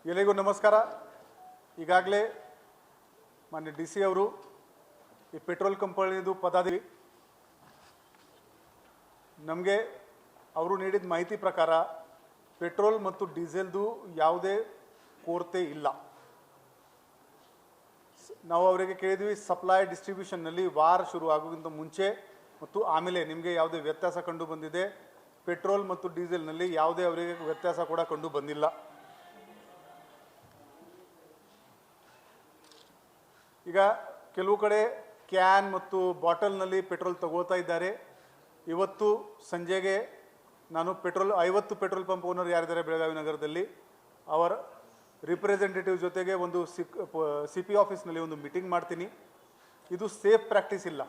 ಎಲ್ಲರಿಗೂ ನಮಸ್ಕಾರ. ಈಗಾಗಲೇ ಮಾನ್ಯ ಡಿ ಸಿ ಅವರು ಈ ಪೆಟ್ರೋಲ್ ಕಂಪನಿದು ಪದಾಧಿಕಾರಿ ನಮಗೆ ಅವರು ನೀಡಿದ ಮಾಹಿತಿ ಪ್ರಕಾರ ಪೆಟ್ರೋಲ್ ಮತ್ತು ಡೀಸೆಲ್ದು ಯಾವುದೇ ಕೊರತೆ ಇಲ್ಲ. ನಾವು ಅವರಿಗೆ ಕೇಳಿದ್ವಿ ಸಪ್ಲೈ ಡಿಸ್ಟ್ರಿಬ್ಯೂಷನ್ನಲ್ಲಿ ವಾರ ಶುರು ಆಗೋಕ್ಕಿಂತ ಮುಂಚೆ ಮತ್ತು ಆಮೇಲೆ ನಿಮಗೆ ಯಾವುದೇ ವ್ಯತ್ಯಾಸ ಕಂಡು ಬಂದಿದೆ? ಪೆಟ್ರೋಲ್ ಮತ್ತು ಡೀಸೆಲ್ನಲ್ಲಿ ಯಾವುದೇ ಅವರಿಗೆ ವ್ಯತ್ಯಾಸ ಕೂಡ ಕಂಡು ಬಂದಿಲ್ಲ. ಈಗ ಕೆಲವು ಕಡೆ ಕ್ಯಾನ್ ಮತ್ತು ಬಾಟಲ್ನಲ್ಲಿ ಪೆಟ್ರೋಲ್ ತಗೋತಾ ಇದ್ದಾರೆ. ಇವತ್ತು ಸಂಜೆಗೆ ನಾನು 50 ಪೆಟ್ರೋಲ್ ಪಂಪ್ ಓನರ್ ಯಾರಿದ್ದಾರೆ ಬೆಳಗಾವಿ ನಗರದಲ್ಲಿ ಅವರ ರಿಪ್ರೆಸೆಂಟೇಟಿವ್ ಜೊತೆಗೆ ಒಂದು ಸಿ ಪಿ ಆಫೀಸ್ನಲ್ಲಿ ಒಂದು ಮೀಟಿಂಗ್ ಮಾಡ್ತೀನಿ. ಇದು ಸೇಫ್ ಪ್ರಾಕ್ಟೀಸ್ ಇಲ್ಲ.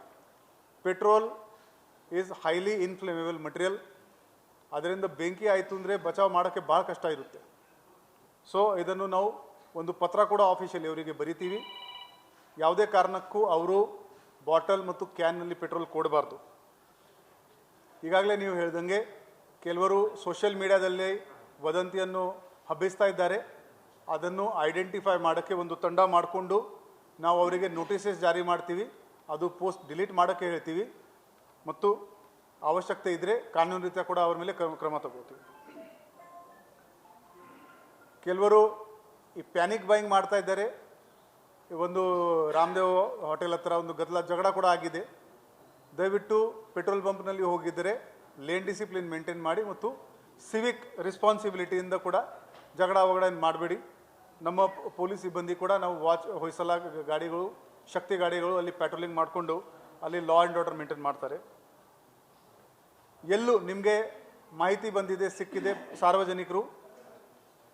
Petrol is highly inflammable material. ಅದರಿಂದ ಬೆಂಕಿ ಆಯಿತು ಅಂದರೆ ಬಚಾವ್ ಮಾಡೋಕ್ಕೆ ಭಾಳ ಕಷ್ಟ ಇರುತ್ತೆ. ಸೊ ಇದನ್ನು ನಾವು ಒಂದು ಪತ್ರ ಕೂಡ ಆಫೀಷಿಯಲಿ ಅವರಿಗೆ ಬರಿತೀವಿ. ಯಾವುದೇ ಕಾರಣಕ್ಕೂ ಅವರು ಬಾಟಲ್ ಮತ್ತು ಕ್ಯಾನ್ನಲ್ಲಿ ಪೆಟ್ರೋಲ್ ಕೊಡಬಾರ್ದು. ಈಗಾಗಲೇ ನೀವು ಹೇಳ್ದಂಗೆ ಕೆಲವರು ಸೋಷಿಯಲ್ ಮೀಡಿಯಾದಲ್ಲಿ ವದಂತಿಯನ್ನು ಹಬ್ಬಿಸ್ತಾ ಇದ್ದಾರೆ. ಅದನ್ನು ಐಡೆಂಟಿಫೈ ಮಾಡೋಕ್ಕೆ ಒಂದು ತಂಡ ಮಾಡಿಕೊಂಡು ನಾವು ಅವರಿಗೆ ನೋಟಿಸಸ್ ಜಾರಿ ಮಾಡ್ತೀವಿ. ಅದು ಪೋಸ್ಟ್ ಡಿಲೀಟ್ ಮಾಡೋಕ್ಕೆ ಹೇಳ್ತೀವಿ ಮತ್ತು ಅವಶ್ಯಕತೆ ಇದ್ದರೆ ಕಾನೂನು ರೀತ್ಯ ಕೂಡ ಅವ್ರ ಮೇಲೆ ಕ್ರಮ ತಗೋತೀವಿ. ಕೆಲವರು ಈ ಪ್ಯಾನಿಕ್ ಬೈಯಿಂಗ್ ಮಾಡ್ತಾ ಇದ್ದಾರೆ. ಒಂದು ರಾಮದೇವ್ ಹೋಟೆಲ್ ಹತ್ರ ಒಂದು ಜಗಳ ಕೂಡ ಆಗಿದೆ. ದಯವಿಟ್ಟು ಪೆಟ್ರೋಲ್ ಪಂಪ್ನಲ್ಲಿ ಹೋಗಿದ್ದರೆ ಲೇನ್ ಡಿಸಿಪ್ಲಿನ್ ಮೇಂಟೈನ್ ಮಾಡಿ ಮತ್ತು ಸಿವಿಕ್ ರೆಸ್ಪಾನ್ಸಿಬಿಲಿಟಿಯಿಂದ ಕೂಡ ಜಗಳ ಮಾಡಬೇಡಿ. ನಮ್ಮ ಪೊಲೀಸ್ ಸಿಬ್ಬಂದಿ ಕೂಡ ನಾವು ವಾಚ್ ಹೊಯ್ಸಲ ಗಾಡಿಗಳು, ಶಕ್ತಿ ಗಾಡಿಗಳು ಅಲ್ಲಿ ಪ್ಯಾಟ್ರೋಲಿಂಗ್ ಮಾಡಿಕೊಂಡು ಅಲ್ಲಿ ಲಾ ಆ್ಯಂಡ್ ಆರ್ಡರ್ ಮೇಂಟೈನ್ ಮಾಡ್ತಾರೆ. ಎಲ್ಲೂ ನಿಮಗೆ ಮಾಹಿತಿ ಬಂದಿದೆ, ಸಿಕ್ಕಿದೆ ಸಾರ್ವಜನಿಕರು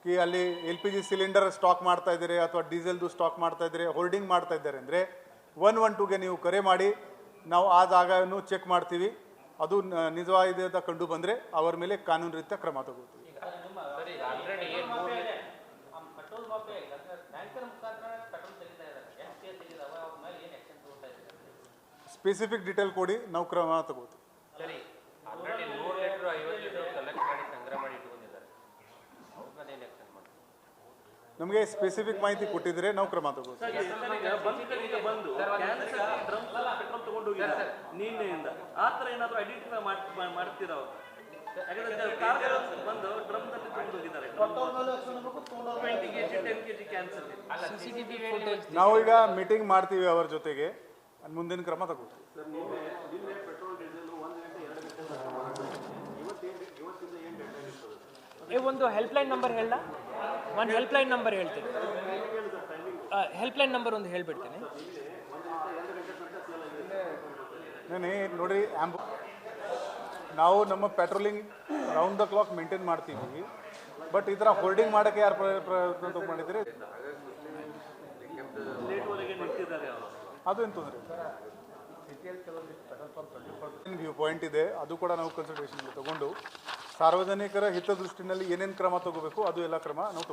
ಕಿ ಅಲ್ಲಿ LPG ಸಿಲಿಂಡರ್ ಸ್ಟಾಕ್ ಮಾಡ್ತಾ ಇದ್ದಾರೆ ಅಥವಾ ಡೀಸೆಲ್ದು ಸ್ಟಾಕ್ ಮಾಡ್ತಾ ಇದ್ದಾರೆ, ಹೋಲ್ಡಿಂಗ್ ಮಾಡ್ತಾ ಇದ್ದಾರೆ ಅಂದರೆ 112ಗೆ ನೀವು ಕರೆ ಮಾಡಿ ನಾವು ಆ ಜಾಗವನ್ನು ಚೆಕ್ ಮಾಡ್ತೀವಿ. ಅದು ನಿಜವಾಗಿದೆ ಅಂತ ಕಂಡು ಬಂದರೆ ಅವರ ಮೇಲೆ ಕಾನೂನು ರೀತ್ಯ ಕ್ರಮ ತಗೋತೀವಿ. ಸ್ಪೆಸಿಫಿಕ್ ಡೀಟೇಲ್ ಕೊಡಿ, ನಾವು ಕ್ರಮ ತಗೋತೀವಿ. ನಮಗೆ ಸ್ಪೆಸಿಫಿಕ್ ಮಾಹಿತಿ ಕೊಟ್ಟಿದ್ರೆ ನಾವು ಕ್ರಮ ತಗೋತೀವಿ. ನಾವು ಈಗ ಮೀಟಿಂಗ್ ಮಾಡ್ತೀವಿ ಅವರ ಜೊತೆಗೆ, ಮುಂದಿನ ಕ್ರಮ ತಗೋತೀವಿ. ಒಂದು ಹೆಲ್ಪ್ಲೈನ್ ನಂಬರ್ ಹೇಳ, ಒಂದು ಹೆಲ್ಪ್ಲೈನ್ ನಂಬರ್ ಹೇಳ್ತೀನಿ. ಹೆಲ್ಪ್ಲೈನ್ ನಂಬರ್ ಒಂದು ಹೇಳ್ಬಿಡ್ತೀನಿ. ನೋಡಿ, ನಾವು ನಮ್ಮ patrolling round the clock maintain ಮಾಡ್ತೀವಿ. ಬಟ್ ಈ ಥರ ಹೋಲ್ಡಿಂಗ್ ಮಾಡೋಕ್ಕೆ ಯಾರು ಪ್ರಯತ್ನ ಮಾಡಿದರೆ ಅದು ಏನು ತೊಂದರೆ ವ್ಯೂ ಪಾಯಿಂಟ್ ಇದೆ. ಅದು ಕೂಡ ನಾವು ಕನ್ಸಿಡರೇಷನ್ಗೆ ತಗೊಂಡು ಸಾರ್ವಜನಿಕರ ಹಿತದೃಷ್ಟಿನಲ್ಲಿ ಏನೇನು ಕ್ರಮ ತಗೋಬೇಕು ಅದು ಎಲ್ಲ ಕ್ರಮ ನಾವು